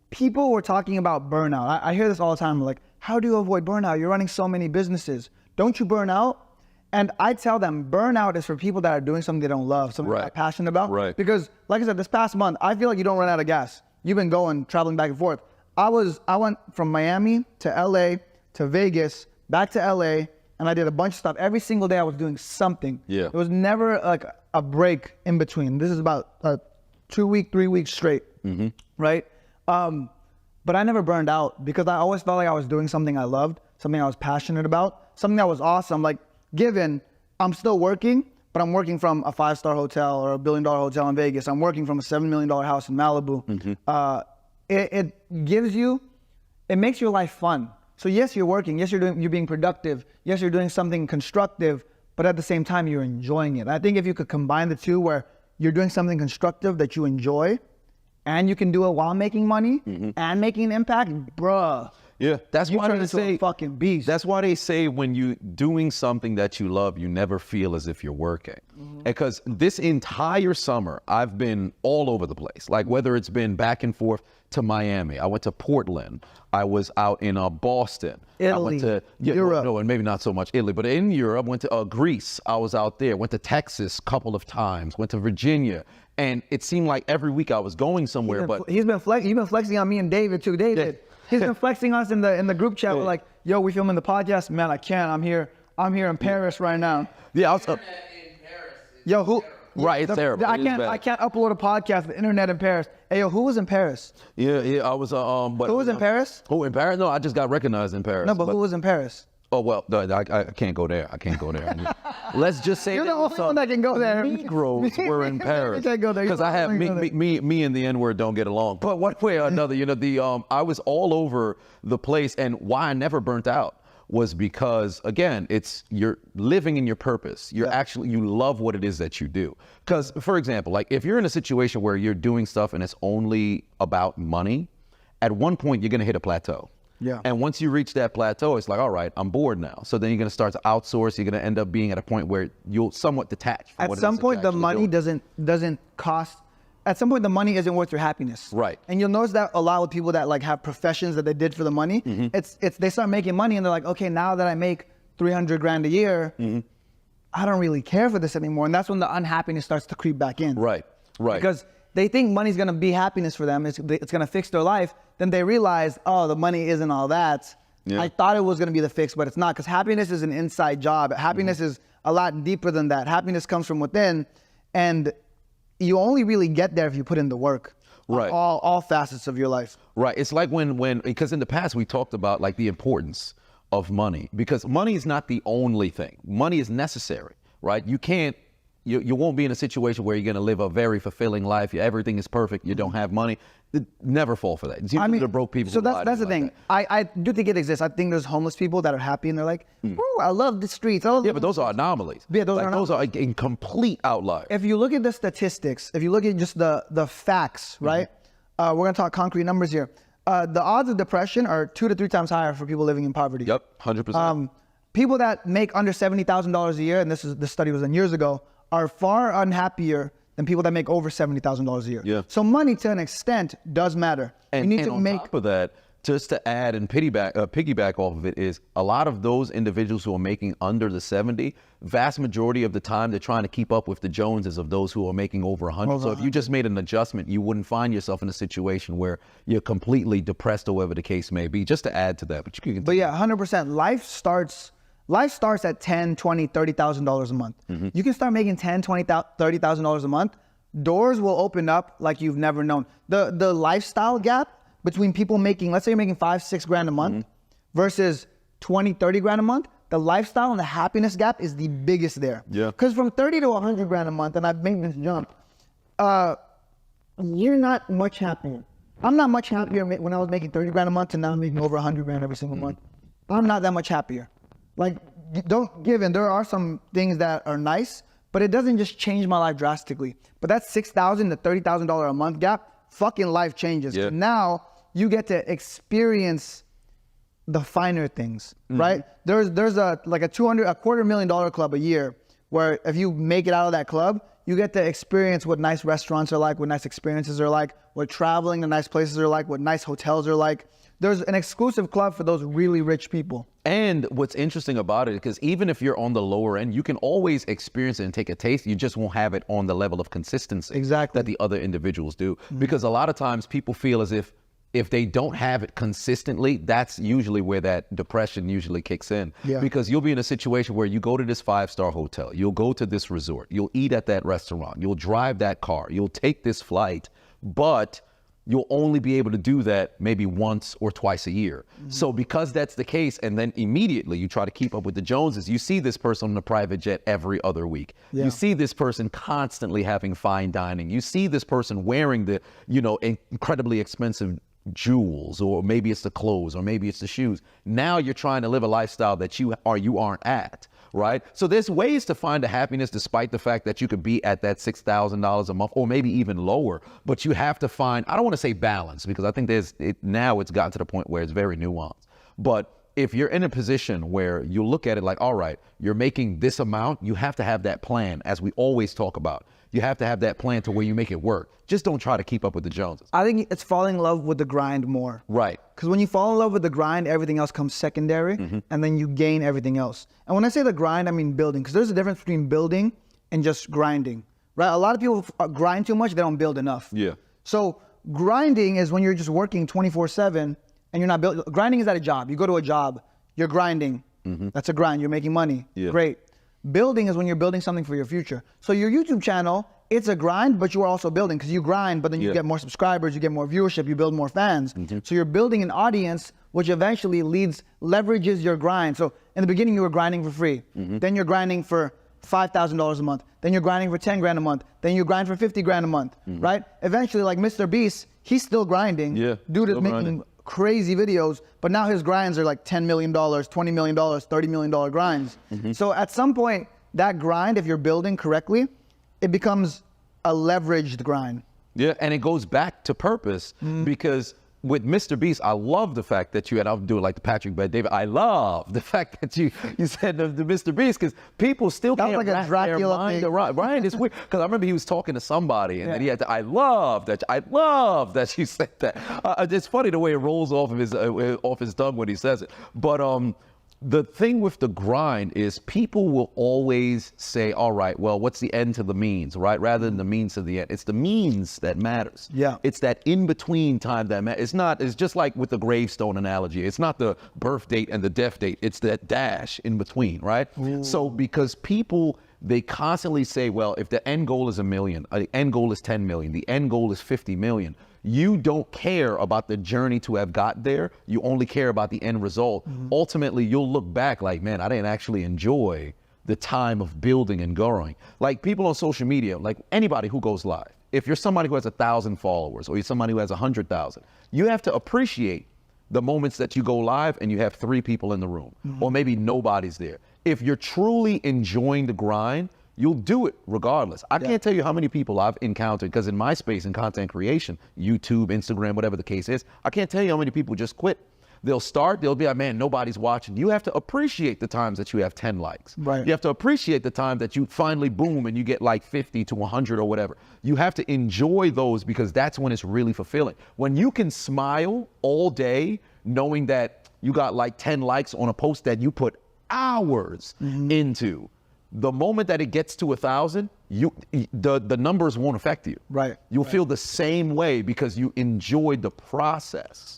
people were talking about burnout. I hear this all the time. Like, how do you avoid burnout? You're running so many businesses. Don't you burn out? And I tell them burnout is for people that are doing something they don't love, something they're passionate about. Right. Because like I said, this past month, I feel like you don't run out of gas. You've been traveling back and forth. I went from Miami to LA to Vegas, back to LA, and I did a bunch of stuff. Every single day I was doing something. Yeah. There was never like a break in between. This is about a 2 week, 3 weeks straight, right? But I never burned out because I always felt like I was doing something I loved, something I was passionate about, something that was awesome. Like, given I'm still working, but I'm working from a 5-star hotel or $1 billion hotel in Vegas. I'm working from a $7 million house in Malibu. It gives you, it makes your life fun. So yes, you're working. Yes, you're being productive. Yes, you're doing something constructive, but at the same time, you're enjoying it. I think if you could combine the two where you're doing something constructive that you enjoy and you can do it while making money and making an impact, bruh. Yeah, that's why they say a fucking beast. That's why they say when you're doing something that you love, you never feel as if you're working. Because this entire summer, I've been all over the place. Like whether it's been back and forth to Miami, I went to Portland, I was out in Boston, Italy, I went to Europe. No, and maybe not so much Italy, but in Europe, went to Greece. I was out there. Went to Texas a couple of times. Went to Virginia. And it seemed like every week I was going somewhere. He's been flexing on me and David too. David, he's been flexing us in the group chat. We're like, yo, we filming the podcast. Man, I can't. I'm here in Paris right now. Yeah, I was. In Paris. Yo, who? Right, it's terrible. I can't upload a podcast. The internet in Paris. Hey, yo, who was in Paris? Yeah, I was. But who was in Paris? Who in Paris? No, I just got recognized in Paris. No, but who was in Paris? Oh well, no, I can't go there. I can't go there. Let's just say you're the only one that can go there. Negroes were in Paris. You can't go there because I have me and the N-word don't get along. But one way or another, I was all over the place, and why I never burnt out was because, again, you're living in your purpose. You love what it is that you do. Because, for example, like if you're in a situation where you're doing stuff and it's only about money, at one point you're gonna hit a plateau. Yeah. And once you reach that plateau, it's like, all right, I'm bored now. So then you're going to start to outsource. You're going to end up being at a point where you'll somewhat detach from what it is that you're At some point, the money doesn't cost. At some point, the money isn't worth your happiness. Right. And you'll notice that a lot with people that like have professions that they did for the money. They start making money and they're like, okay, now that I make 300 grand a year, I don't really care for this anymore. And that's when the unhappiness starts to creep back in. Right. Because they think money's gonna be happiness for them. It's gonna fix their life. Then they realize, oh, the money isn't all that. Yeah. I thought it was gonna be the fix, but it's not. Because happiness is an inside job. Happiness is a lot deeper than that. Happiness comes from within, and you only really get there if you put in the work. Right. All facets of your life. Right. It's like when because in the past we talked about like the importance of money, because money is not the only thing. Money is necessary, right? You won't be in a situation where you're going to live a very fulfilling life. Everything is perfect. You don't have money. Never fall for that. It's usually the broke people. So that's the thing. I do think it exists. I think there's homeless people that are happy and they're like, "Ooh, I love the streets." Yeah, but those are anomalies. Yeah, those are in complete outliers. If you look at the statistics, if you look at just the facts, right? We're going to talk concrete numbers here. The odds of depression are 2 to 3 times higher for people living in poverty. Yep, 100%. People that make under $70,000 a year, and this study was done years ago, are far unhappier than people that make over $70,000 a year. Yeah. So money, to an extent, does matter. And on top of that, just to add and piggyback off of it, is a lot of those individuals who are making under the 70, vast majority of the time they're trying to keep up with the Joneses of those who are making over 100. So if you just made an adjustment, you wouldn't find yourself in a situation where you're completely depressed or whatever the case may be. Just to add to that, but you can. But yeah, 100%. Life starts at $10,000, $20,000, $30,000 a month. You can start making $10,000, $20,000, $30,000 a month. Doors will open up like you've never known. The lifestyle gap between people making, let's say you're making 5-6 grand a month versus 20-30 grand a month, the lifestyle and the happiness gap is the biggest there. Yeah. Because from 30 to 100 grand a month, and I've made this jump, you're not much happier. I'm not much happier when I was making 30 grand a month to now I'm making over 100 grand every single month. I'm not that much happier. Like, there are some things that are nice, but it doesn't just change my life drastically. But that $6,000 to $30,000 a month gap, fucking life changes. Yeah. Now you get to experience the finer things, right? There's a $250,000 club a year where if you make it out of that club, you get to experience what nice restaurants are like, what nice experiences are like, what traveling to nice places are like, what nice hotels are like. There's an exclusive club for those really rich people. And what's interesting about it, because even if you're on the lower end, you can always experience it and take a taste. You just won't have it on the level of consistency Exactly. that the other individuals do. Because a lot of times people feel as if they don't have it consistently, that's usually where that depression usually kicks in. Yeah. Because you'll be in a situation where you go to this 5-star hotel, you'll go to this resort, you'll eat at that restaurant, you'll drive that car, you'll take this flight, but you'll only be able to do that maybe once or twice a year. So because that's the case, and then immediately you try to keep up with the Joneses, you see this person on a private jet every other week. Yeah. You see this person constantly having fine dining. You see this person wearing the, incredibly expensive jewels, or maybe it's the clothes, or maybe it's the shoes. Now you're trying to live a lifestyle that you aren't at. Right? So there's ways to find the happiness despite the fact that you could be at that $6,000 a month or maybe even lower, but you have to find, I don't want to say balance, because I think now it's gotten to the point where it's very nuanced. But if you're in a position where you look at it like, all right, you're making this amount, you have to have that plan, as we always talk about. You have to have that plan to where you make it work. Just don't try to keep up with the Joneses. I think it's falling in love with the grind more. Right. Because when you fall in love with the grind, everything else comes secondary, and then you gain everything else. And when I say the grind, I mean building, because there's a difference between building and just grinding, right? A lot of people grind too much, they don't build enough. Yeah. So grinding is when you're just working 24/7 and you're not building. Grinding is at a job. You go to a job, you're grinding. That's a grind. You're making money. Yeah. Great. Building is when you're building something for your future. So your YouTube channel, it's a grind, but you are also building, because you grind, but then you get more subscribers, you get more viewership, you build more fans. So you're building an audience, which eventually leverages your grind. So in the beginning, you were grinding for free. Then you're grinding for $5,000 a month. Then you're grinding for 10 grand a month. Then you grind for 50 grand a month, right? Eventually, like Mr. Beast, he's still grinding. Yeah, Dude is still making grinding. crazy videos, but now his grinds are like $10 million, $20 million, $30 million grinds. So at some point, that grind, if you're building correctly, it becomes a leveraged grind. Yeah, and it goes back to purpose, because with Mr. Beast, I love the fact that you, and I'll do it like the Patrick Bet David, I love the fact that you said the Mr. Beast, because people still That was can't like a wrap their Dracula mind thing. around. Right, it's weird, because I remember he was talking to somebody, and then he had to, I love that you said that. It's funny the way it rolls off of his tongue when he says it. But the thing with the grind is people will always say, all right, well, what's the end to the means, right? Rather than the means to the end. It's the means that matters. Yeah. It's that in-between time that matters. It's just like with the gravestone analogy. It's not the birth date and the death date. It's that dash in between, right? Ooh. So because people, they constantly say, well, if the end goal is $1 million, the end goal is 10 million, the end goal is 50 million, you don't care about the journey to have got there. You only care about the end result. Ultimately, you'll look back like, man, I didn't actually enjoy the time of building and growing. Like people on social media, like anybody who goes live, if you're somebody who has 1,000 followers or you're somebody who has 100,000, you have to appreciate the moments that you go live and you have 3 people in the room, or maybe nobody's there. If you're truly enjoying the grind, you'll do it regardless. I can't tell you how many people I've encountered, because in my space in content creation, YouTube, Instagram, whatever the case is, I can't tell you how many people just quit. They'll start, they'll be like, man, nobody's watching. You have to appreciate the times that you have 10 likes. Right. You have to appreciate the time that you finally boom and you get like 50 to 100 or whatever. You have to enjoy those, because that's when it's really fulfilling. When you can smile all day knowing that you got like 10 likes on a post that you put hours into, the moment that it gets to 1,000, the numbers won't affect you. Right. You'll feel the same way because you enjoyed the process.